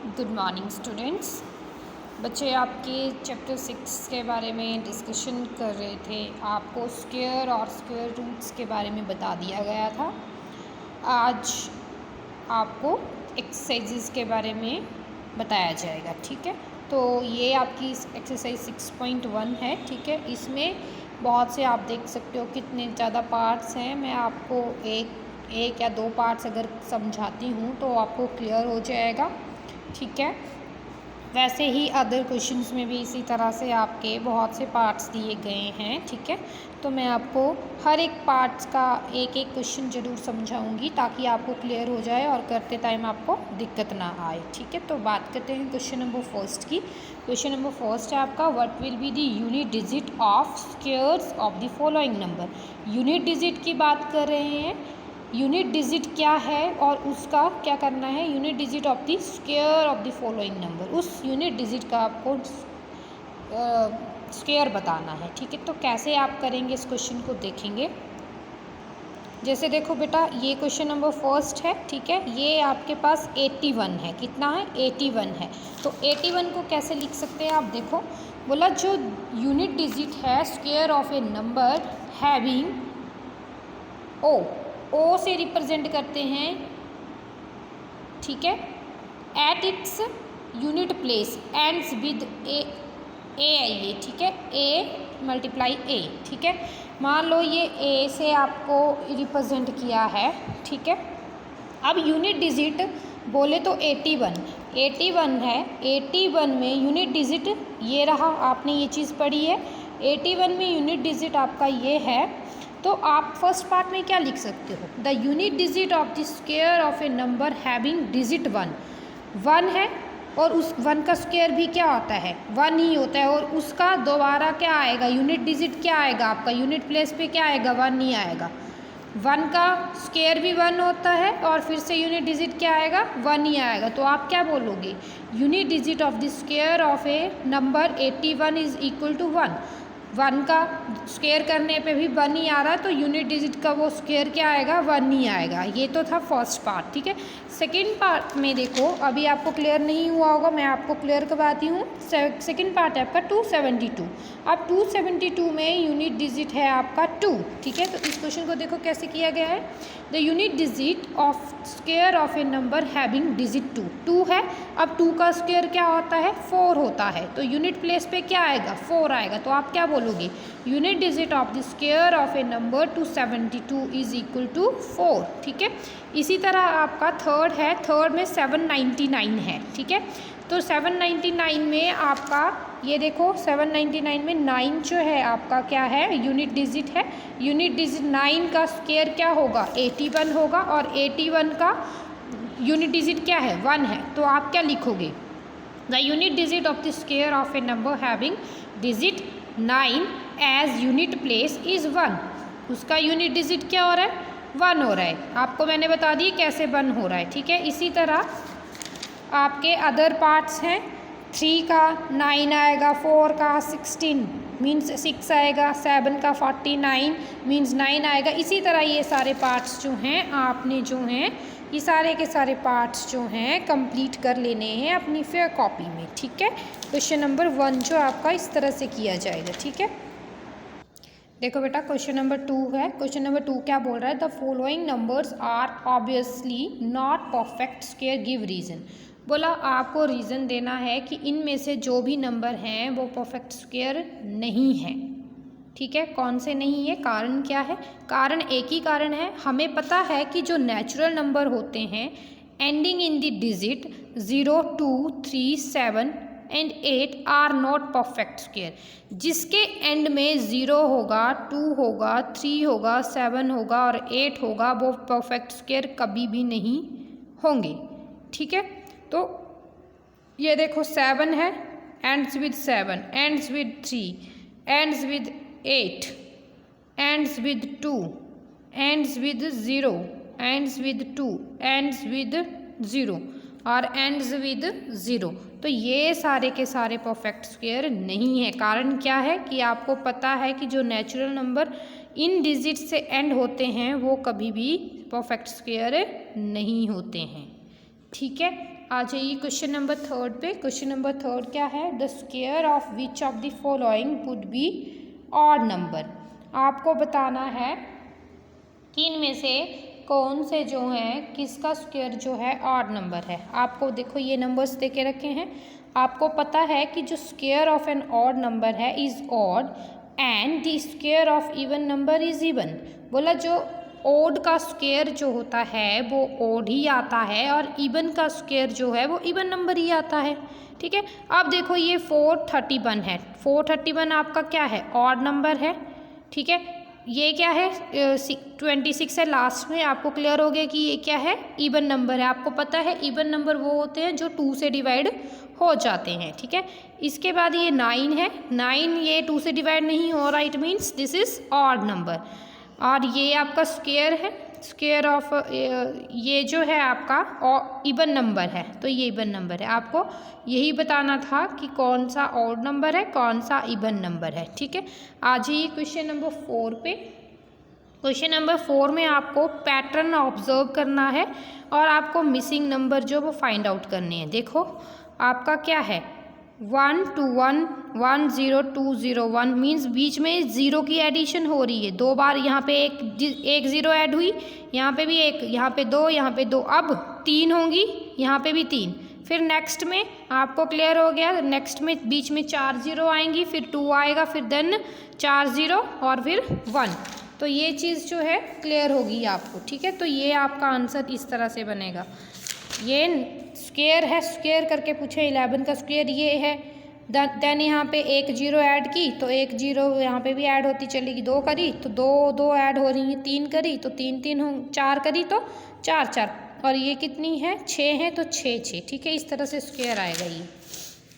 Good morning students. बच्चे आपके chapter 6 के बारे में डिस्कशन कर रहे थे। आपको स्क्वायर और स्क्वायर रूट्स के बारे में बता दिया गया था। आज आपको एक्सरसाइजेस के बारे में बताया जाएगा, ठीक है। तो ये आपकी एक्सरसाइज 6.1 है, ठीक है। इसमें बहुत से आप देख सकते हो कितने ज़्यादा पार्ट्स हैं। मैं आपको एक या दो पार्ट्स अगर समझाती हूँ तो आपको क्लियर हो जाएगा, ठीक है। वैसे ही अदर क्वेश्चंस में भी इसी तरह से आपके बहुत से पार्ट्स दिए गए हैं, ठीक है। तो मैं आपको हर एक पार्ट्स का एक एक क्वेश्चन ज़रूर समझाऊंगी ताकि आपको क्लियर हो जाए और करते टाइम आपको दिक्कत ना आए, ठीक है। तो बात करते हैं क्वेश्चन नंबर फर्स्ट की। क्वेश्चन नंबर फर्स्ट है आपका, what will be the unit digit of squares of the following number. Unit digit की बात कर रहे हैं। यूनिट डिजिट क्या है और उसका क्या करना है, unit digit of the square of the following number. उस यूनिट डिजिट का आपको स्क्वायर बताना है, ठीक है। तो कैसे आप करेंगे इस क्वेश्चन को देखेंगे। जैसे देखो बेटा, ये क्वेश्चन नंबर फर्स्ट है, ठीक है। ये आपके पास 81 है। कितना है? 81 है। तो 81 को कैसे लिख सकते हैं आप देखो। बोला जो यूनिट डिजिट है square of a number having O से रिप्रेजेंट करते हैं, ठीक है। At its unit place ends with A, ठीक है। ए मल्टीप्लाई ए, ठीक है। मान लो ये ए से आपको रिप्रेजेंट किया है, ठीक है। अब यूनिट डिजिट बोले तो 81 है। 81 में यूनिट डिजिट ये रहा, आपने ये चीज़ पढ़ी है। 81 में यूनिट डिजिट आपका ये है। तो आप फर्स्ट पार्ट में क्या लिख सकते हो, the unit digit of the square of a number having digit 1 है। और उस 1 का स्क्वायर भी क्या होता है, 1 ही होता है। और उसका दोबारा क्या आएगा, यूनिट डिजिट क्या आएगा आपका, यूनिट प्लेस पे क्या आएगा, 1 ही आएगा। 1 का स्क्वायर भी 1 होता है और फिर से यूनिट डिजिट क्या आएगा, 1 ही आएगा। तो आप क्या बोलोगे, unit digit of the square of a number 81 is equal to 1 का स्क्वायर करने पे भी 1 ही आ रहा है, तो यूनिट डिजिट का वो स्क्वायर क्या आएगा, 1 ही आएगा। ये तो था फर्स्ट पार्ट, ठीक है। सेकंड पार्ट में देखो, अभी आपको क्लियर नहीं हुआ होगा, मैं आपको क्लियर करवाती हूँ। सेकंड पार्ट है आपका 272। अब 272 में यूनिट डिजिट है आपका 2, ठीक है। तो इस क्वेश्चन को देखो कैसे किया गया है। The unit digit of square of a number having digit 2 है। अब 2 का स्क्वायर क्या होता है, 4 होता है। तो यूनिट प्लेस पे क्या आएगा, 4 आएगा। तो आप क्या बोलोगे, unit digit of the square of a number 272 is equal to 4, ठीक है। इसी तरह आपका थर्ड है, थर्ड में 799 है, ठीक है। तो 799 में आपका ये देखो, 799 में 9 जो है आपका क्या है, यूनिट डिजिट है। यूनिट डिजिट 9 का स्क्वायर क्या होगा, 81 होगा। और 81 का यूनिट डिजिट क्या है, 1 है। तो आप क्या लिखोगे, the unit digit of the square of a number having digit 9 as unit place is 1। उसका यूनिट डिजिट क्या हो रहा है, 1 हो रहा है। आपको मैंने बता दी कैसे 1 हो रहा है, ठीक है। इसी तरह आपके अदर पार्ट्स हैं। 3 का 9 आएगा, 4 का 16 मीन्स 6 आएगा, 7 का 49 मीन्स 9 आएगा। इसी तरह ये सारे पार्ट्स जो हैं आपने जो हैं ये सारे के सारे पार्ट्स जो हैं कंप्लीट कर लेने हैं अपनी फेयर कॉपी में, ठीक है। क्वेश्चन नंबर 1 जो आपका इस तरह से किया जाएगा, ठीक है। देखो बेटा, क्वेश्चन नंबर 2 है। क्वेश्चन नंबर 2 क्या बोल रहा है, the following numbers are obviously not perfect square, give reason. बोला आपको रीज़न देना है कि इनमें से जो भी नंबर हैं वो परफेक्ट स्क्वायर नहीं है, ठीक है। कौन से नहीं है, कारण क्या है। कारण एक ही कारण है, हमें पता है कि जो नेचुरल नंबर होते हैं ending in the digit 0, 2, 3, 7 and 8 are not perfect square. जिसके एंड में 0 होगा, 2 होगा, 3 होगा, 7 होगा और 8 होगा, वो परफेक्ट स्क्वायर कभी भी नहीं होंगे, ठीक है। तो ये देखो 7 है, ends with 7, ends with 3, ends with 8, ends with 2, ends with 0, ends with 2, ends with 0 और एंड्स विद 0। तो ये सारे के सारे परफेक्ट स्क्वायर नहीं है। कारण क्या है कि आपको पता है कि जो नेचुरल नंबर इन डिजिट से एंड होते हैं वो कभी भी परफेक्ट स्क्वायर नहीं होते हैं, ठीक है। आ जाइए क्वेश्चन नंबर 3 पे। क्वेश्चन नंबर 3 क्या है? The square of which of the following would be odd number. आपको बताना है कि इनमें से कौन से जो हैं किसका स्क्वायर जो है ऑड नंबर है। आपको देखो ये नंबर्स दे के रखे हैं, आपको पता है कि जो square of an odd number है is odd and the square of even number is even. बोला जो ओड का स्क्वायर जो होता है वो ओड ही आता है और इवन का स्क्वायर जो है वो इवन नंबर ही आता है। ठीक है, अब देखो ये 431 है। 431 आपका क्या है? ऑड नंबर है। ठीक है, ये क्या है? 26 है लास्ट में। आपको क्लियर हो गया कि ये क्या है? इवन नंबर है। आपको पता है इवन नंबर वो होते हैं जो 2 से डिवाइड हो जाते हैं। ठीक है, इसके बाद ये 9 है। 9 ये 2 से डिवाइड नहीं हो रहा, it means this is odd number. और ये आपका स्क्वायर है, स्क्वायर ऑफ ये जो है आपका इवन नंबर है, तो ये इवन नंबर है। आपको यही बताना था कि कौन सा ऑड नंबर है कौन सा इवन नंबर है। ठीक है, आ जाइए क्वेश्चन नंबर 4 पे। क्वेश्चन नंबर 4 में आपको पैटर्न ऑब्जर्व करना है और आपको मिसिंग नंबर जो वो फाइंड आउट करने हैं। देखो आपका क्या है? 1 2 1 1 0 2 0 1 मीन्स बीच में ज़ीरो की एडिशन हो रही है। 2 बार यहाँ पे एक ज़ीरो ऐड हुई, यहाँ पे भी एक, यहाँ पे 2, यहाँ पे 2, अब 3 होंगी, यहाँ पे भी 3। फिर नेक्स्ट में आपको क्लियर हो गया, नेक्स्ट में बीच में 4 ज़ीरो आएंगी, फिर 2 आएगा, फिर देन 4 ज़ीरो और फिर 1। तो ये चीज़ जो है क्लियर होगी आपको। ठीक है, तो ये आपका आंसर इस तरह से बनेगा। ये स्क्वायर है, स्क्वायर करके पूछे 11 का स्क्वायर ये है। देन यहाँ पे एक जीरो ऐड की तो एक जीरो यहाँ पे भी ऐड होती चलेगी। 2 करी तो 2 2 ऐड हो रही है। 3 करी तो 3 3 हो, 4 करी तो 4 4, और ये कितनी है? 6 है तो 6 6। ठीक है, इस तरह से स्क्वायर आएगा ये।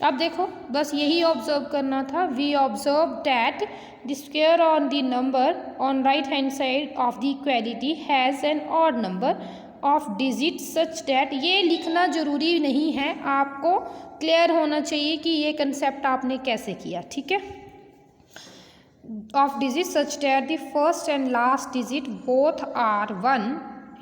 अब देखो बस यही ऑब्जर्व करना था। We observe that the square on the number on right hand side of the equality has an odd number of digit such that. ये लिखना जरूरी नहीं है, आपको क्लियर होना चाहिए कि ये कंसेप्ट आपने कैसे किया। ठीक है, of digit such that the first and last digit both are 1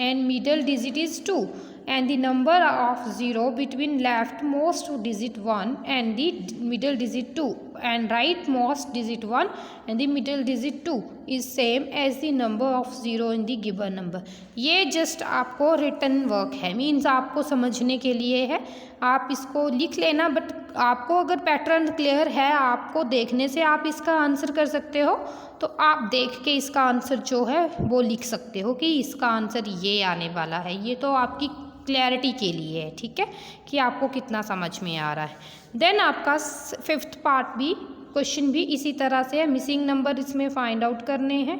and middle digit is 2 and the number of 0 between leftmost digit 1 and the middle digit 2 and rightmost digit 1 and the middle digit 2 is same as the number of 0 in the given number। ये just आपको written work है, means आपको समझने के लिए है। आप इसको लिख लेना, बट आपको अगर पैटर्न क्लियर है, आपको देखने से आप इसका आंसर कर सकते हो, तो आप देख के इसका आंसर जो है वो लिख सकते हो कि इसका आंसर ये आने वाला है। ये तो आपकी क्लैरिटी के लिए है। ठीक है, कि आपको कितना समझ में आ रहा है। देन आपका 5th पार्ट भी क्वेश्चन भी इसी तरह से है। मिसिंग नंबर इसमें फाइंड आउट करने हैं।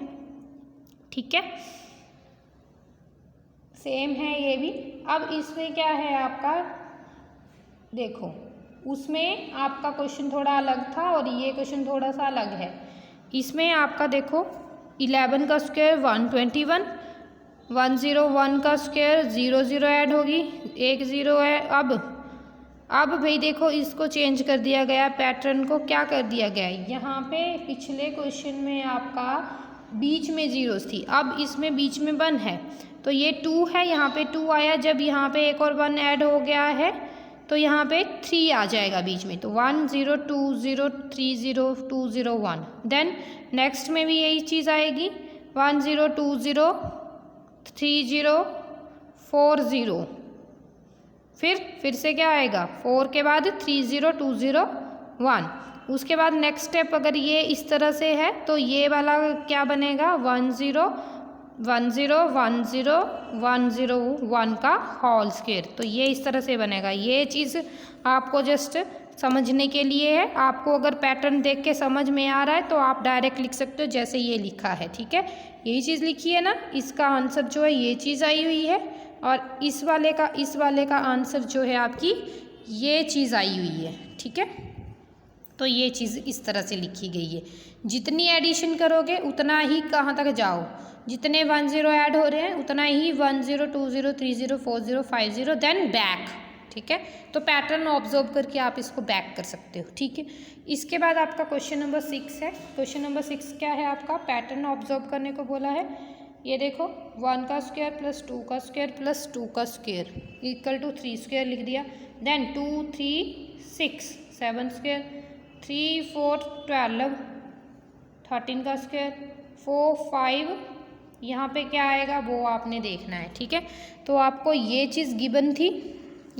ठीक है, सेम है ये भी। अब इसमें क्या है आपका, देखो उसमें आपका क्वेश्चन थोड़ा अलग था और ये क्वेश्चन थोड़ा सा अलग है। इसमें आपका देखो 11 का स्क्वायर 121, 101 का स्क्वायर 0 0 ऐड होगी, 1 0 है। अब भाई देखो इसको चेंज कर दिया गया, पैटर्न को क्या कर दिया गया है, यहाँ पे पिछले क्वेश्चन में आपका बीच में जीरोस थी, अब इसमें बीच में 1 है, तो ये 2 है, यहाँ पे 2 आया। जब यहाँ पे एक और 1 ऐड हो गया है तो यहाँ पे 3 आ जाएगा बीच में, तो 1 0 2 0 3 0 2 0 1। देन नेक्स्ट में भी यही चीज़ आएगी, 1 0 2 0 3 0 4 0। फिर से क्या आएगा, 4 के बाद 3 0 2 0 1। उसके बाद नेक्स्ट स्टेप अगर ये इस तरह से है तो ये वाला क्या बनेगा, 1 0 1 0 1 0 1 0 1 का होल स्क्वायर। तो ये इस तरह से बनेगा। ये चीज़ आपको जस्ट समझने के लिए है। आपको अगर पैटर्न देख के समझ में आ रहा है तो आप डायरेक्ट लिख सकते हो जैसे ये लिखा है। ठीक है, यही चीज़ लिखी है ना, इसका आंसर जो है ये चीज़ आई हुई है, और इस वाले का आंसर जो है आपकी ये चीज़ आई हुई है। ठीक है, तो ये चीज़ इस तरह से लिखी गई है। जितनी एडिशन करोगे उतना ही कहाँ तक जाओ, जितने 1 0 ऐड हो रहे हैं उतना ही 1 0 2 0 3 0 4 0 5 0 देन बैक। ठीक है, तो पैटर्न ऑब्जर्व करके आप इसको बैक कर सकते हो। ठीक है, इसके बाद आपका क्वेश्चन नंबर 6 है। क्वेश्चन नंबर 6 क्या है आपका, पैटर्न ऑब्जर्व करने को बोला है। ये देखो 1 का स्क्वायर प्लस 2 का स्क्वायर प्लस 2 का स्क्वायर, इक्वल टू 3 स्क्वायर लिख दिया। देन 2 3 6 7 स्क्वायर, 3 4 12 13 का स्क्वायर, 4 5 यहाँ पे क्या आएगा वो आपने देखना है, ठीक है। तो आपको ये चीज़ गिवन थी,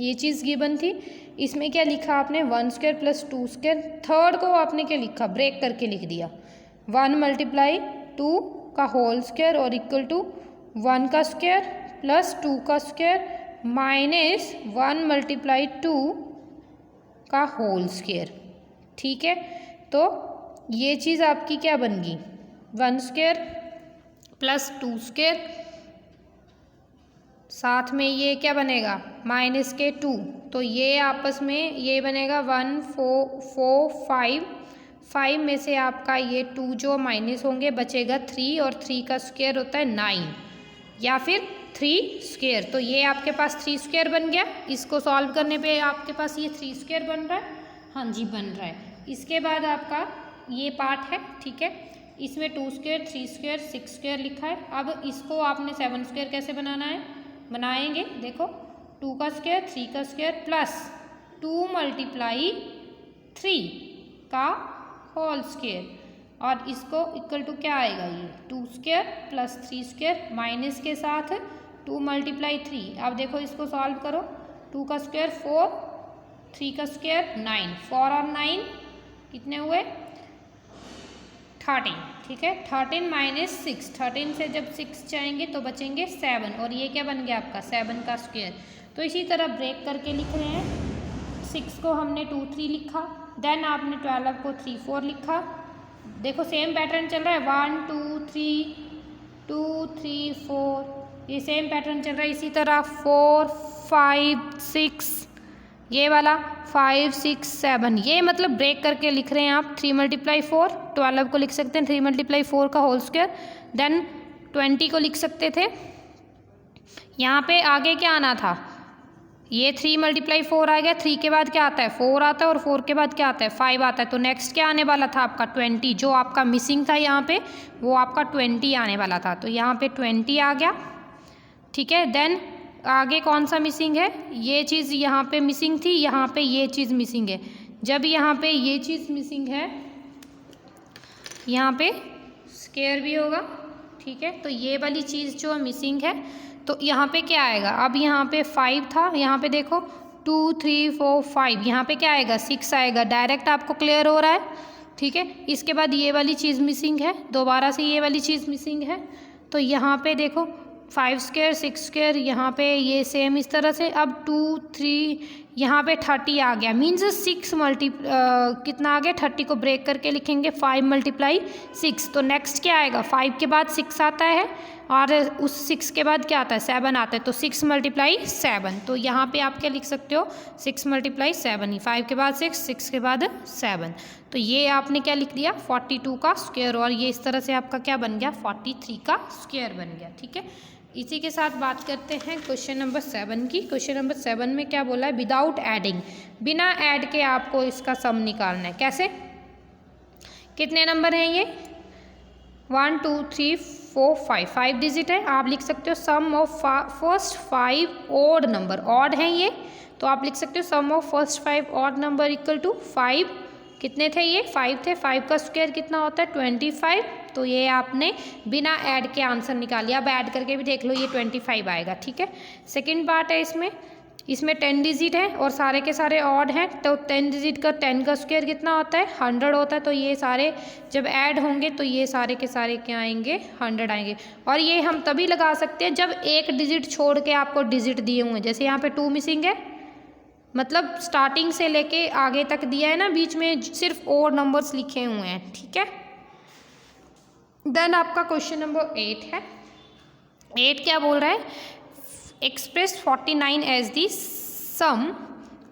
ये चीज़ गिवन थी। इसमें क्या लिखा आपने 1 स्क्वायर प्लस 2 स्क्वायर। थर्ड को आपने क्या लिखा, ब्रेक करके लिख दिया 1 मल्टीप्लाई 2 का होल स्क्वायर और इक्वल टू 1 का स्क्वायर प्लस 2 का स्क्वायर माइनस 1 मल्टीप्लाई 2 का होल स्क्वायर, ठीक है। तो ये चीज़ आपकी क्या बन गई 1 स्क्वायर प्लस 2 स्क्वायर, साथ में ये क्या बनेगा माइनस के 2, तो ये आपस में ये बनेगा 1 4 4 5, 5 में से आपका ये 2 जो माइनस होंगे बचेगा 3 और 3 का स्क्वायर होता है 9 या फिर 3 स्क्वायर। तो ये आपके पास 3 स्क्वायर बन गया। इसको सॉल्व करने पे आपके पास ये 3 स्क्वायर बन रहा है, हाँ जी बन रहा है। इसके बाद आपका ये पार्ट है, ठीक है। इसमें 2 स्क्वायर 3 स्क्वायर 6 स्क्वायर लिखा है। अब इसको आपने 7 स्क्वायर कैसे बनाना है, बनाएंगे देखो 2 का स्क्वायर 3 का स्क्वायर प्लस 2 मल्टीप्लाई 3 का होल स्क्वायर और इसको इक्वल टू क्या आएगा ये 2 स्क्वायर प्लस 3 स्क्वायर माइनस के साथ 2 मल्टीप्लाई 3। अब देखो इसको सॉल्व करो, 2 का स्क्वायर 4, 3 का स्क्वायर 9, 4 और 9 कितने हुए 13, ठीक है। 13 माइनस 6, 13 से जब 6 जाएंगे तो बचेंगे 7 और ये क्या बन गया आपका 7 का स्क्वायर। तो इसी तरह ब्रेक करके लिख रहे हैं, 6 को हमने 2 3 लिखा, देन आपने 12 को 3 4 लिखा। देखो सेम पैटर्न चल रहा है 1 2 3 2 3 4, ये सेम पैटर्न चल रहा है। इसी तरह 4 5 6 ये वाला 5 6 7, ये मतलब ब्रेक करके लिख रहे हैं आप। 3 मल्टीप्लाई 4 12 को लिख सकते हैं 3 मल्टीप्लाई 4 का होल स्क्वायर, देन 20 को लिख सकते थे। यहाँ पे आगे क्या आना था, ये 3 मल्टीप्लाई 4 आ गया, 3 के बाद क्या आता है 4 आता है और 4 के बाद क्या आता है 5 आता है। तो नेक्स्ट क्या आने वाला था आपका 20, जो आपका मिसिंग था यहाँ पे वो आपका 20 आने वाला था। तो यहाँ पे 20 आ गया, ठीक है। देन आगे कौन सा मिसिंग है, ये चीज़ यहाँ पे मिसिंग थी, यहाँ पे ये चीज़ मिसिंग है। जब यहाँ पे ये चीज़ मिसिंग है यहाँ पे स्क्वायर भी होगा, ठीक है। तो ये वाली चीज़ जो मिसिंग है तो यहाँ पे क्या आएगा, अब यहाँ पे 5 था, यहाँ पे देखो 2 3 4 5, यहाँ पे क्या आएगा 6 आएगा। डायरेक्ट आपको क्लियर हो रहा है, ठीक है। इसके बाद ये वाली चीज़ मिसिंग है, दोबारा से ये वाली चीज़ मिसिंग है। तो यहाँ पे देखो 5 स्क्वायर 6 स्क्वायर, यहाँ पे ये सेम इस तरह से। अब 2 3 यहाँ पे 30 आ गया, मीन्स 6 कितना आ गया 30 को ब्रेक करके लिखेंगे 5 मल्टीप्लाई 6। तो नेक्स्ट क्या आएगा 5 के बाद 6 आता है और उस 6 के बाद क्या आता है 7 आता है। तो 6 मल्टीप्लाई 7, तो यहाँ पे आप क्या लिख सकते हो 6 मल्टीप्लाई 7 ही, 5 के बाद 6 6 के बाद 7। तो ये आपने क्या लिख दिया 42 का स्क्वायर और ये इस तरह से आपका क्या बन गया 43 का स्क्वायर बन गया, ठीक है। इसी के साथ बात करते हैं क्वेश्चन नंबर 7 की। क्वेश्चन नंबर 7 में क्या बोला है, विदाउट एडिंग, बिना ऐड के आपको इसका सम निकालना है। कैसे, कितने नंबर हैं ये 1 2 3 4 5, 5 डिजिट है। आप लिख सकते हो sum of first 5 odd number, odd हैं ये, तो आप लिख सकते हो sum of first 5 odd number equal to 5। कितने थे ये 5 थे, 5 का स्क्वायर कितना होता है 25। तो ये आपने बिना ऐड के आंसर निकालिए। अब ऐड करके भी देख लो ये 25 आएगा, ठीक है। सेकंड पार्ट है इसमें 10 डिजिट है और सारे के सारे ऑड हैं, तो 10 डिजिट का 10 का स्क्वायर कितना होता है 100 होता है। तो ये सारे जब ऐड होंगे तो ये सारे के सारे क्या आएंगे 100 आएंगे। और ये हम तभी लगा सकते हैं जब एक डिजिट छोड़ के आपको डिजिट दिए हुए हैं, जैसे यहाँ पे 2 मिसिंग है, मतलब स्टार्टिंग से लेके आगे तक दिया है ना, बीच में सिर्फ ऑड नंबर्स लिखे हुए हैं, ठीक है। देन आपका क्वेश्चन नंबर 8 है। 8 क्या बोल रहा है, express 49 as the sum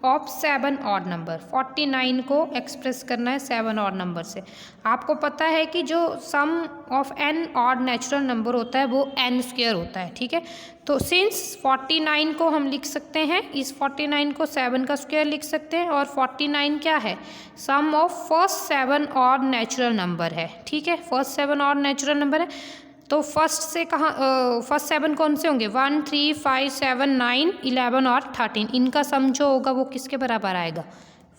of 7 odd number. 49 को एक्सप्रेस करना है 7 ऑड नंबर से। आपको पता है कि जो sum of n odd natural number होता है वो n स्क्वायर होता है, ठीक है। तो सिंस 49 को हम लिख सकते हैं, इस 49 को 7 का स्क्वायर लिख सकते हैं और 49 क्या है sum of first 7 odd natural number है, ठीक है। फर्स्ट 7 ऑड नेचुरल नंबर है। तो फर्स्ट से कहाँ फर्स्ट 7 कौन से होंगे? 1 3 5 7 9 11 और 13, इनका सम जो होगा वो किसके बराबर आएगा?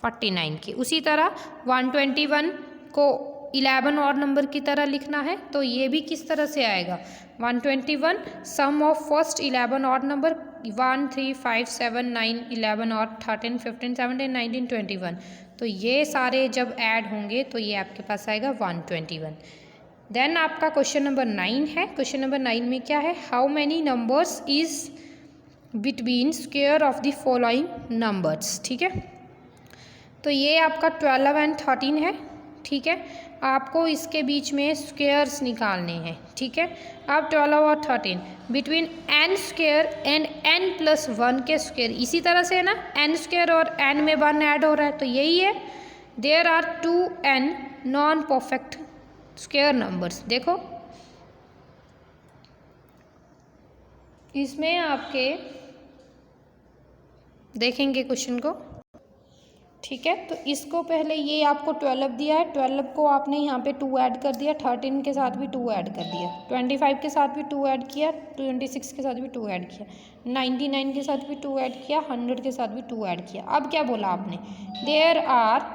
49 के। उसी तरह 121 को 11 और नंबर की तरह लिखना है, तो ये भी किस तरह से आएगा? 121 सम ऑफ फर्स्ट 11 और नंबर 1 3 5 7 9 11 और 13 15 17 19 21, तो ये सारे जब ऐड होंगे तो ये आपके पास आएगा 121। देन आपका क्वेश्चन नंबर 9 है। क्वेश्चन नंबर 9 में क्या है? How many numbers is between square of the following numbers. ठीक है, तो ये आपका 12 एंड 13 है। ठीक है, आपको इसके बीच में स्क्वायर्स निकालने हैं। ठीक है, अब 12 और 13 between n square and n plus 1 के स्क्वायर, इसी तरह से है ना, एन स्क्वायर और एन में 1 ऐड हो रहा है, तो यही है। There are 2n non perfect square numbers. देखो इसमें आपके देखेंगे क्वेश्चन को। ठीक है, तो इसको पहले ये आपको 12 दिया है, 12 को आपने यहाँ पे 2 ऐड कर दिया, 13 के साथ भी 2 ऐड कर दिया, 25 के साथ भी 2 ऐड किया, 26 के साथ भी 2 ऐड किया, 99 के साथ भी 2 ऐड किया, 100 के साथ भी 2 ऐड किया। अब क्या बोला आपने? देयर आर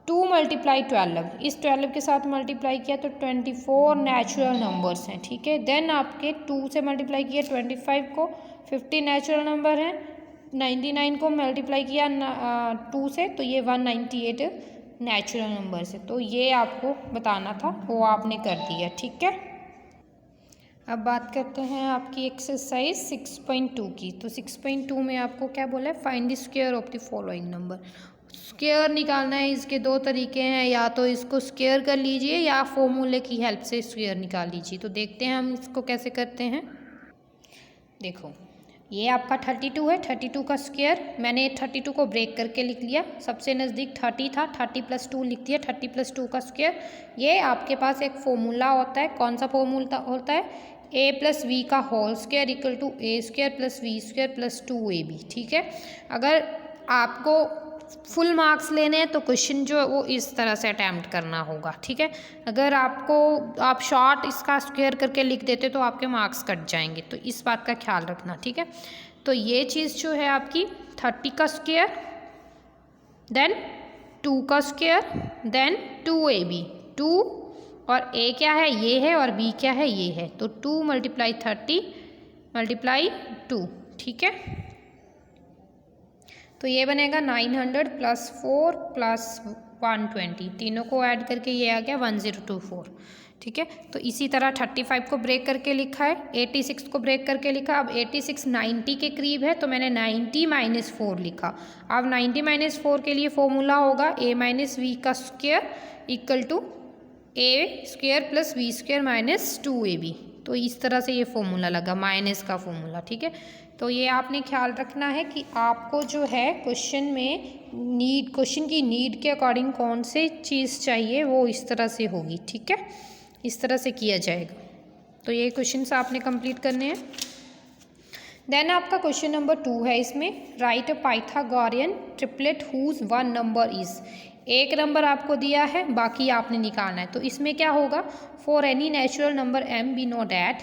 2 मल्टीप्लाई 12, इस 12 के साथ मल्टीप्लाई किया तो 24 नेचुरल नंबर्स हैं। ठीक है, देन आपके 2 से मल्टीप्लाई किया 25 को, 50 नेचुरल नंबर हैं, 99 को मल्टीप्लाई किया 2 से तो ये 198 नेचुरल नंबर से। तो ये आपको बताना था, वो आपने कर दिया। ठीक है, अब बात करते हैं आपकी एक्सरसाइज 6.2 की। तो 6.2 में आपको क्या बोला है? Find the square of the following number. Square निकालना है, इसके दो तरीके हैं, या तो इसको स्क्वायर कर लीजिए या फॉर्मूले की हेल्प से स्क्वायर निकाल लीजिए। तो देखते हैं हम इसको कैसे करते हैं। देखो ये आपका 32 है, 32 का स्क्वायर मैंने 32 को ब्रेक करके लिख लिया, सबसे नज़दीक 30 था, 30 + 2 लिख दिया, 30 + 2 का स्क्वायर। ये आपके पास एक फॉर्मूला होता है, कौन सा फॉर्मूला होता है? a + v का whole square equal to a² + v² + 2ab। ठीक है, अगर आपको फुल मार्क्स लेने हैं तो क्वेश्चन जो है वो इस तरह से अटैम्प्ट करना होगा। ठीक है, अगर आप शॉर्ट इसका स्क्वायर करके लिख देते तो आपके मार्क्स कट जाएंगे, तो इस बात का ख्याल रखना। ठीक है, तो ये चीज़ जो है आपकी 30 का स्क्वायर, देन 2 का स्क्वायर, देन 2ab, 2 और a क्या है? ये है, और b क्या है? ये है, तो 2 × 30 × 2। ठीक है, तो ये बनेगा 900 + 4 + 120, तीनों को ऐड करके ये आ गया 1024। ठीक है, तो इसी तरह 35 को ब्रेक करके लिखा है, 86 को ब्रेक करके लिखा। अब 86 90 के करीब है तो मैंने 90 - 4 लिखा। अब 90 - 4 के लिए फॉर्मूला होगा a - v का square equal to a² + v² - 2ab। तो इस तरह से ये फॉर्मूला लगा, माइनस का फॉर्मूला। ठीक है, तो ये आपने ख्याल रखना है कि आपको जो है क्वेश्चन में क्वेश्चन की नीड के अकॉर्डिंग कौन से चीज़ चाहिए वो इस तरह से होगी। ठीक है, इस तरह से किया जाएगा। तो ये क्वेश्चंस आपने कंप्लीट करने हैं। देन आपका क्वेश्चन नंबर 2 है, इसमें write a Pythagorean triplet whose 1 number is. एक नंबर आपको दिया है, बाकी आपने निकालना है। तो इसमें क्या होगा? For any natural number m we know that,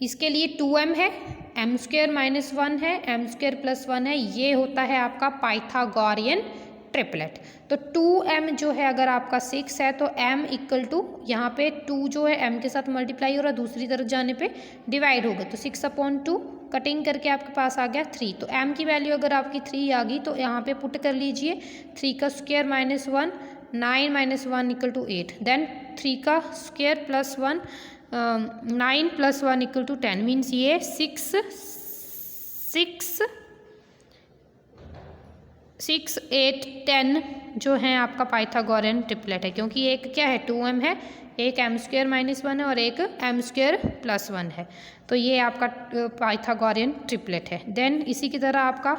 इसके लिए 2m है, m² - 1 है, m² + 1 है, ये होता है आपका पाइथागोरियन ट्रिपलेट। तो 2m जो है अगर आपका 6 है तो m इक्वल टू यहाँ पे 2 जो है m के साथ मल्टीप्लाई हो रहा है, दूसरी तरफ जाने पे डिवाइड होगा, तो 6/2 कटिंग करके आपके पास आ गया 3। तो m की वैल्यू अगर आपकी 3 आ गई तो यहाँ पे पुट कर लीजिए, 3 का स्क्वायर - 1, 9 - 1 = 8, देन 3 का स्क्वायर + 1, 9 + 1 = 10, मीन्स ये 6 8 10 जो है आपका पाइथागोरियन ट्रिपलेट है, क्योंकि एक क्या है 2m है, एक m² - 1 है और एक m² + 1 है। तो ये आपका पाइथागोरियन ट्रिपलेट है। देन इसी की तरह आपका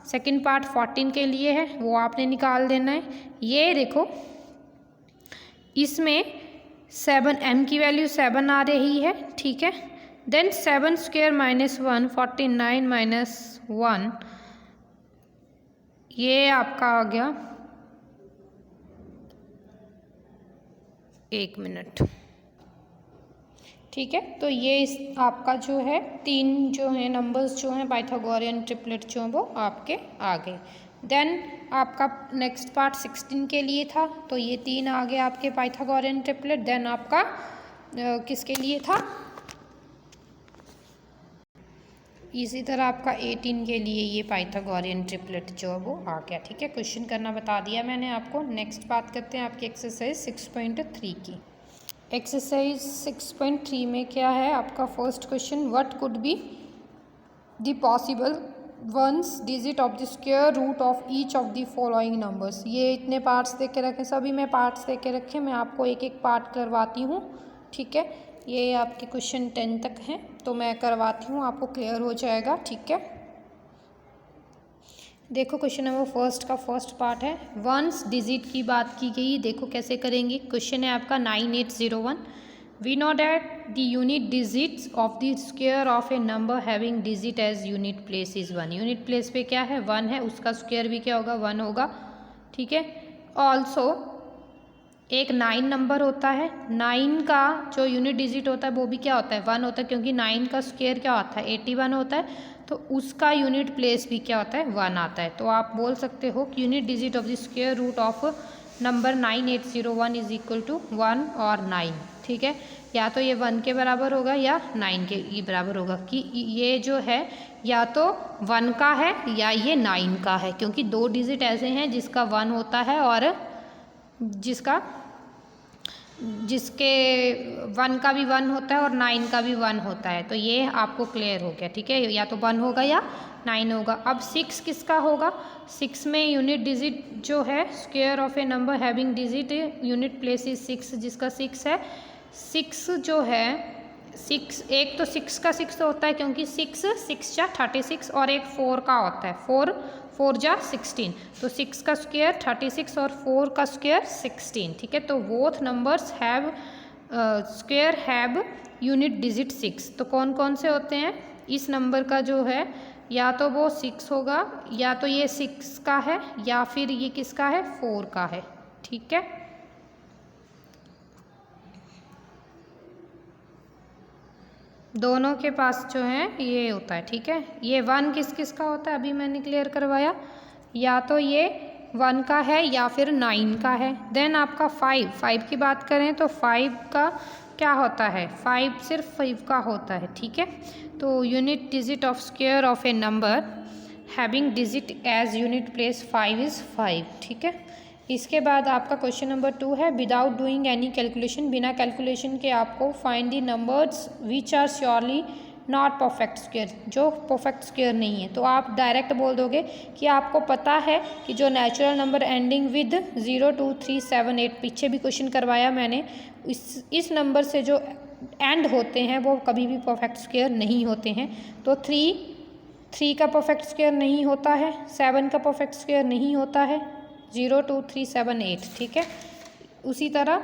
सेकंड पार्ट 14 के लिए है, वो आपने निकाल देना है। ये देखो इसमें 7m की वैल्यू 7 आ रही है। ठीक है, देन 7² - 1 49 - 1, ये आपका आ गया, 1 मिनट, ठीक है। तो ये इस आपका जो है 3 जो है नंबर्स जो हैं पाइथागोरियन ट्रिपलेट जो हैं वो आपके आ गए। देन आपका नेक्स्ट पार्ट 16 के लिए था, तो ये 3 आ गए आपके पाइथागोरियन ट्रिपलेट। देन आपका किसके लिए था, इसी तरह आपका 18 के लिए ये पाइथागोरियन ट्रिपलेट जो है वो आ गया। ठीक है, क्वेश्चन करना बता दिया मैंने आपको। नेक्स्ट बात करते हैं आपकी एक्सरसाइज 6.3 की। एक्सरसाइज 6.3 में क्या है आपका first question, what could be the possible ones digit of the square root of each of the following numbers. ये इतने पार्ट्स दे के रखे, सभी में पार्ट्स दे के रखे, मैं आपको एक एक पार्ट करवाती हूँ। ठीक है, ये आपके क्वेश्चन 10 तक हैं, तो मैं करवाती हूँ, आपको क्लियर हो जाएगा। ठीक है, देखो क्वेश्चन नंबर फर्स्ट का फर्स्ट पार्ट है, वंस डिजिट की बात की गई। देखो कैसे करेंगे। क्वेश्चन है आपका 9801। We know that the unit digits of the square of a number having digit as unit place is 1। Unit place पे क्या है, 1 है, उसका स्क्वायर भी क्या होगा, 1 होगा। ठीक है, ऑल्सो एक 9 नंबर होता है, 9 का जो यूनिट डिजिट होता है वो भी क्या होता है, 1 होता है, क्योंकि 9 का स्क्वायर क्या होता है, 81 होता है, तो उसका यूनिट प्लेस भी क्या होता है, 1 आता है। तो आप बोल सकते हो कि unit digit of the square root of number 9801 is equal to 1 और 9। ठीक है, या तो ये 1 के बराबर होगा या 9 के बराबर होगा, कि ये जो है या तो 1 का है या ये 9 का है, क्योंकि 2 डिजिट ऐसे हैं जिसका 1 होता है और जिसके 1 का भी 1 होता है और 9 का भी 1 होता है। तो ये आपको क्लियर हो गया। ठीक है, या तो 1 होगा या 9 होगा। अब 6 किसका होगा, 6 में यूनिट डिजिट जो है square of a number having digit unit place is 6, जिसका 6 है। 6 जो है 6, एक तो 6 का 6 होता है, क्योंकि 6 जा 36 और एक 4 का होता है, 4 जा 16, तो 6 का स्क्वायर 36 और 4 का स्क्वायर 16। ठीक है, तो both numbers have square have unit digit 6। तो कौन कौन से होते हैं, इस नंबर का जो है या तो वो 6 होगा, या तो ये 6 का है, या फिर ये किसका है, 4 का है। ठीक है, दोनों के पास जो है ये होता है। ठीक है, ये 1 किस किस का होता है, अभी मैंने क्लियर करवाया, या तो ये 1 का है या फिर 9 का है। देन आपका 5 की बात करें तो 5 का क्या होता है, 5 सिर्फ 5 का होता है। ठीक है, तो unit digit of square of a number having digit as unit place 5 is 5। ठीक है, इसके बाद आपका क्वेश्चन नंबर 2 है, विदाउट डूइंग एनी कैलकुलेशन, बिना कैलकुलेशन के आपको find the numbers which are surely not perfect square, जो परफेक्ट स्क्वायर नहीं है। तो आप डायरेक्ट बोल दोगे कि आपको पता है कि जो नेचुरल नंबर एंडिंग विद 0, 2, 3, 7, 8, पीछे भी क्वेश्चन करवाया मैंने, इस नंबर से जो एंड होते हैं वो कभी भी परफेक्ट स्क्वायर नहीं होते हैं। तो 3 का परफेक्ट स्क्वायर नहीं होता है, 7 का परफेक्ट स्क्वायर नहीं होता है, 0, 2, 3, 7, 8। ठीक है, उसी तरह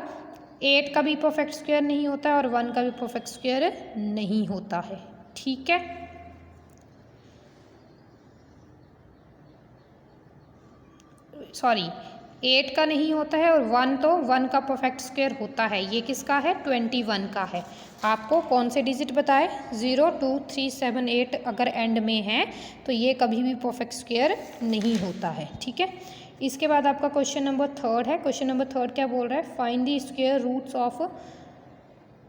8 का भी परफेक्ट स्क्वायर नहीं होता है और 1 का भी परफेक्ट स्क्वायर नहीं होता है। ठीक है, सॉरी 8 का नहीं होता है और 1 तो 1 का परफेक्ट स्क्वायर होता है। ये किसका है, 21 का है। आपको कौन से डिजिट बताए, 0, 2, 3, 7, 8 अगर एंड में है तो ये कभी भी परफेक्ट स्क्वायर नहीं होता है। ठीक है, इसके बाद आपका क्वेश्चन नंबर 3 है। क्वेश्चन नंबर 3 क्या बोल रहा है, find the square roots of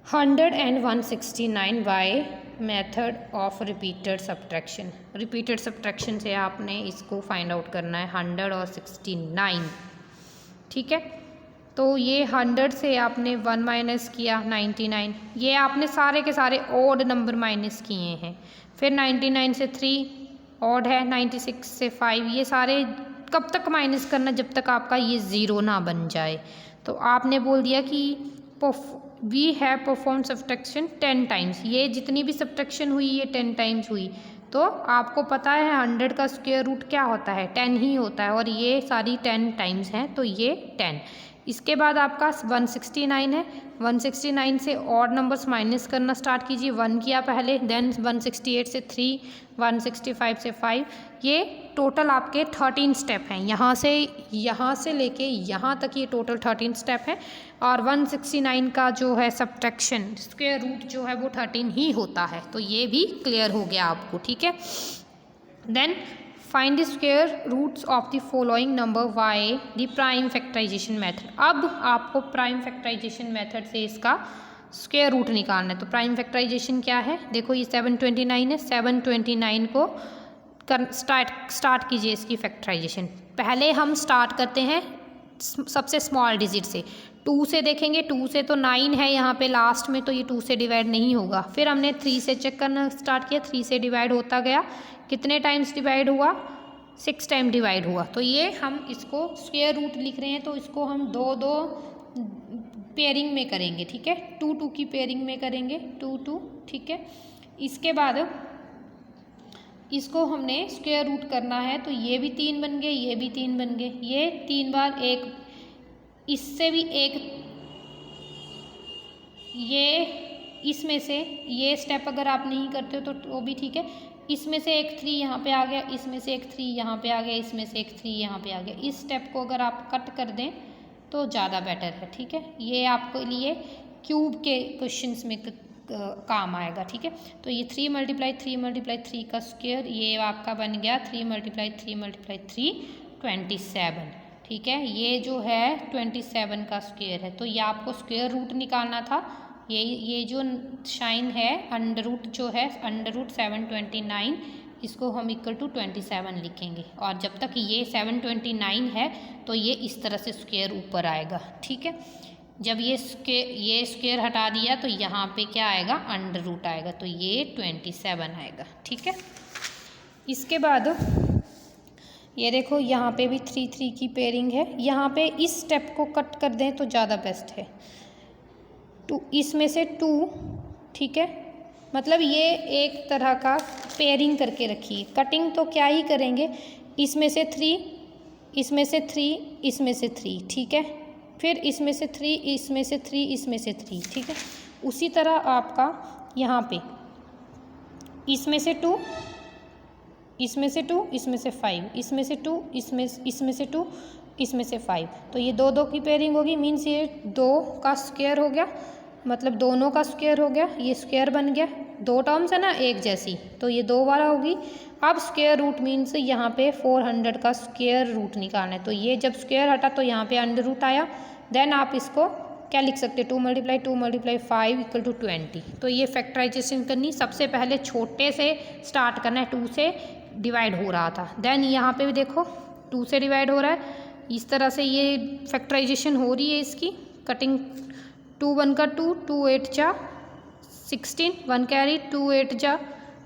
100 and 169 by method of repeated subtraction. Repeated subtraction से आपने इसको फाइंड आउट करना है, 100 और 69। ठीक है, तो ये 100 से आपने 1 माइनस किया 99, ये आपने सारे के सारे ऑड नंबर माइनस किए हैं। फिर 99 से 3 ऑड है, 96 से 5, ये सारे कब तक माइनस करना, जब तक आपका ये 0 ना बन जाए। तो आपने बोल दिया कि we have perform subtraction 10 times, ये जितनी भी सब्ट्रैक्शन हुई ये 10 टाइम्स हुई। तो आपको पता है 100 का स्क्वायर रूट क्या होता है, 10 ही होता है, और ये सारी 10 टाइम्स हैं, तो ये 10। इसके बाद आपका 169 है, 169 से ऑड नंबर्स माइनस करना स्टार्ट कीजिए। 1 किया पहले, देन 168 से 3, 165 से 5, ये टोटल आपके 13 स्टेप हैं। यहाँ से लेके यहाँ तक ये टोटल 13 स्टेप है। और 169 का जो है सब्ट्रैक्शन स्क्वायर रूट जो है वो 13 ही होता है। तो ये भी क्लियर हो गया आपको, ठीक है। Then find the square roots of the following number by the prime factorization method. अब आपको प्राइम फैक्टराइजेशन मेथड से इसका स्क्वायर रूट निकालना है। तो प्राइम फैक्टराइजेशन क्या है, देखो ये 729 है, 729 को स्टार्ट कीजिए इसकी फैक्टराइजेशन। पहले हम स्टार्ट करते हैं सबसे स्मॉल डिजिट से, 2 से देखेंगे। 2 से तो 9 है यहाँ पे लास्ट में, तो ये 2 से डिवाइड नहीं होगा। फिर हमने 3 से चेक करना स्टार्ट किया, 3 से डिवाइड होता गया। कितने टाइम्स डिवाइड हुआ, 6 टाइम डिवाइड हुआ। तो ये हम इसको स्क्वायर रूट लिख रहे हैं, तो इसको हम 2-2 पेयरिंग में करेंगे, ठीक है। 2-2 की पेयरिंग में करेंगे, 2-2, ठीक है। इसके बाद इसको हमने स्क्वायर रूट करना है, तो ये भी 3 बन गए, ये भी 3 बन गए, ये 3 बार 1, इससे भी 1, ये इसमें से ये स्टेप अगर आप नहीं करते हो तो वो भी ठीक है। इसमें से एक 3 यहाँ पे आ गया, इसमें से एक 3 यहाँ पे आ गया, इसमें से एक 3 यहाँ पे आ गया। इस स्टेप को अगर आप कट कर दें तो ज़्यादा बेटर है, ठीक है। ये आपके लिए क्यूब के क्वेश्चंस में काम आएगा, ठीक है। तो ये 3 × 3 का स्क्वायर, ये आपका बन गया 3 × 3 27, ठीक है। ये जो है 27 का स्क्वायर है। तो ये आपको स्क्वायर रूट निकालना था। ये जो साइन है अंडर रूट जो है √729, इसको हम इक्वल टू 27 लिखेंगे। और जब तक ये 729 है तो ये इस तरह से स्क्वायर ऊपर आएगा, ठीक है। जब ये स्क्वायर हटा दिया तो यहाँ पे क्या आएगा, अंडर रूट आएगा, तो ये 27 आएगा, ठीक है। इसके बाद ये देखो यहाँ पे भी 3-3 की पेयरिंग है। यहाँ पे इस स्टेप को कट कर दें तो ज़्यादा बेस्ट है। 2 इसमें से 2, ठीक है, मतलब ये एक तरह का पेयरिंग करके रखिए। कटिंग तो क्या ही करेंगे, इसमें से 3, इसमें से 3, इसमें से 3, ठीक है। फिर इसमें से 3, इसमें से 3, इसमें से 3, ठीक है। उसी तरह आपका यहाँ पे इसमें से 2, इसमें से 2, इसमें से 5, इसमें से 2, इसमें से 2, इसमें से 5। तो ये 2-2 की पेयरिंग होगी, मीन्स ये 2 का स्क्वायर हो गया, मतलब दोनों का स्क्वायर हो गया, ये स्क्वायर बन गया। 2 टर्म्स है ना एक जैसी, तो ये 2 बार होगी। अब स्क्वायर रूट मीन्स यहाँ पे 400 का स्क्वायर रूट निकालना है। तो ये जब स्क्वायर हटा तो यहाँ पे अंडर रूट आया। देन आप इसको क्या लिख सकते हैं, 2 × 5 = 20। तो ये फैक्टराइजेशन करनी, सबसे पहले छोटे से स्टार्ट करना है। 2 से डिवाइड हो रहा था, देन यहाँ पे भी देखो 2 से डिवाइड हो रहा है। इस तरह से ये फैक्टराइजेशन हो रही है इसकी कटिंग। 2 × 1 = 2, 2 × 8 = 16, 1 कैरी, 2 × 8 =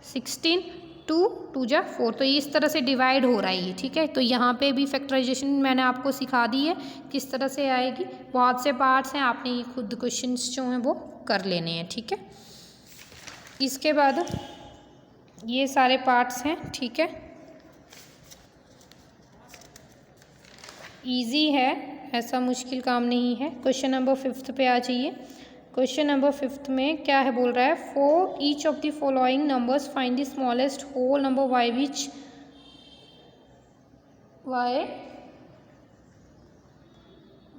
16, 2 × 2 = 4। तो इस तरह से डिवाइड हो रहा है ये, ठीक है। तो यहाँ पे भी फैक्टराइजेशन मैंने आपको सिखा दी है किस तरह से आएगी। बहुत से पार्ट्स हैं, आपने ये खुद क्वेश्चंस जो हैं वो कर लेने हैं, ठीक है। इसके बाद ये सारे पार्ट्स हैं, ठीक है, इजी है, ऐसा मुश्किल काम नहीं है। क्वेश्चन नंबर 5 पे आ जाइए। क्वेश्चन नंबर 5 में क्या है बोल रहा है, for each of the following numbers find the smallest whole number by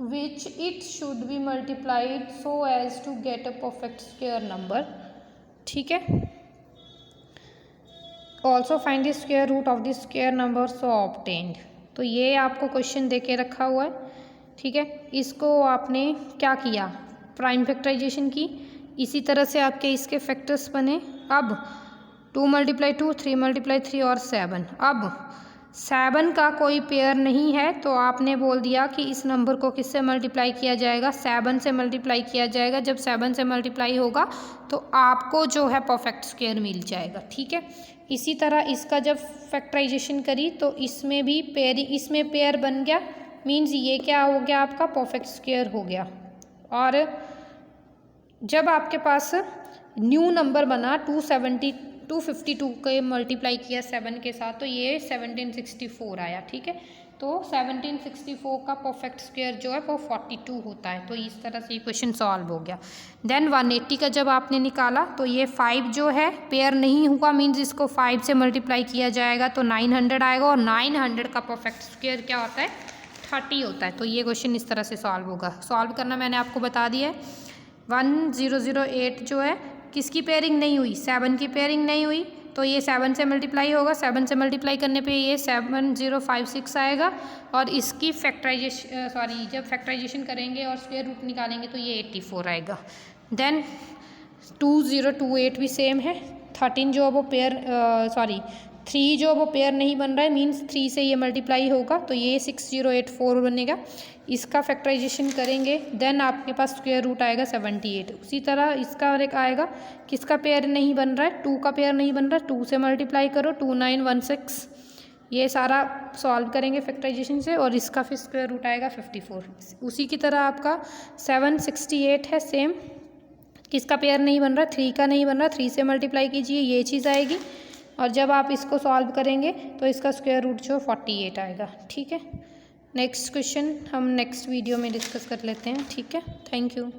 which it should be multiplied so as to get a perfect square number, ठीक है। Also find the square root of the square number so obtained. तो ये आपको question दे के रखा हुआ है, ठीक है। इसको आपने क्या किया, प्राइम फैक्टराइजेशन की। इसी तरह से आपके इसके फैक्टर्स बने। अब 2 × 2, 3 × 3 और 7। अब 7 का कोई पेयर नहीं है, तो आपने बोल दिया कि इस नंबर को किससे मल्टीप्लाई किया जाएगा, 7 से मल्टीप्लाई किया जाएगा। जब 7 से मल्टीप्लाई होगा तो आपको जो है परफेक्ट स्क्वायर मिल जाएगा, ठीक है। इसी तरह इसका जब फैक्टराइजेशन करी तो इसमें भी इसमें पेयर बन गया, मीन्स ये क्या हो गया, आपका परफेक्ट स्क्वायर हो गया। और जब आपके पास न्यू नंबर बना 252 के मल्टीप्लाई किया 7 के साथ, तो ये 1764 आया, ठीक है। तो 1764 का परफेक्ट स्क्वायर जो है वो 42 होता है। तो इस तरह से ये क्वेश्चन सॉल्व हो गया। देन 180 का जब आपने निकाला तो ये 5 जो है पेयर नहीं हुआ, मीन्स इसको 5 से मल्टीप्लाई किया जाएगा तो 900 आएगा, और 900 का परफेक्ट स्क्वायर क्या होता है 30 होता है। तो ये क्वेश्चन इस तरह से सॉल्व होगा। सॉल्व करना मैंने आपको बता दिया है। 1008 जो है किसकी पेयरिंग नहीं हुई, 7 की पेयरिंग नहीं हुई, तो ये 7 से मल्टीप्लाई होगा। 7 से मल्टीप्लाई करने पे ये 7056 आएगा, और इसकी जब फैक्टराइजेशन करेंगे और स्क्वायर रूट निकालेंगे तो ये 84 आएगा। देन 2028 भी सेम है। 13 जो वो पेयर 3 जो वो पेयर नहीं बन रहा है, मीन्स 3 से ये मल्टीप्लाई होगा तो ये 6084 बनेगा। इसका फैक्टराइजेशन करेंगे, देन आपके पास स्क्वायर रूट आएगा 78। उसी तरह इसका एक आएगा, किसका पेयर नहीं बन रहा है, 2 का पेयर नहीं बन रहा है, 2 से मल्टीप्लाई करो 2916। ये सारा सॉल्व करेंगे फैक्टराइजेशन से, और इसका फिर स्क्वायर रूट आएगा 54। उसी की तरह आपका 768 है सेम, किसका पेयर नहीं बन रहा, 3 का नहीं बन रहा, 3 से मल्टीप्लाई कीजिए ये चीज़ आएगी, और जब आप इसको सॉल्व करेंगे तो इसका स्क्वायर रूट जो 48 आएगा। ठीक है, नेक्स्ट क्वेश्चन हम नेक्स्ट वीडियो में डिस्कस कर लेते हैं। ठीक है, थैंक यू।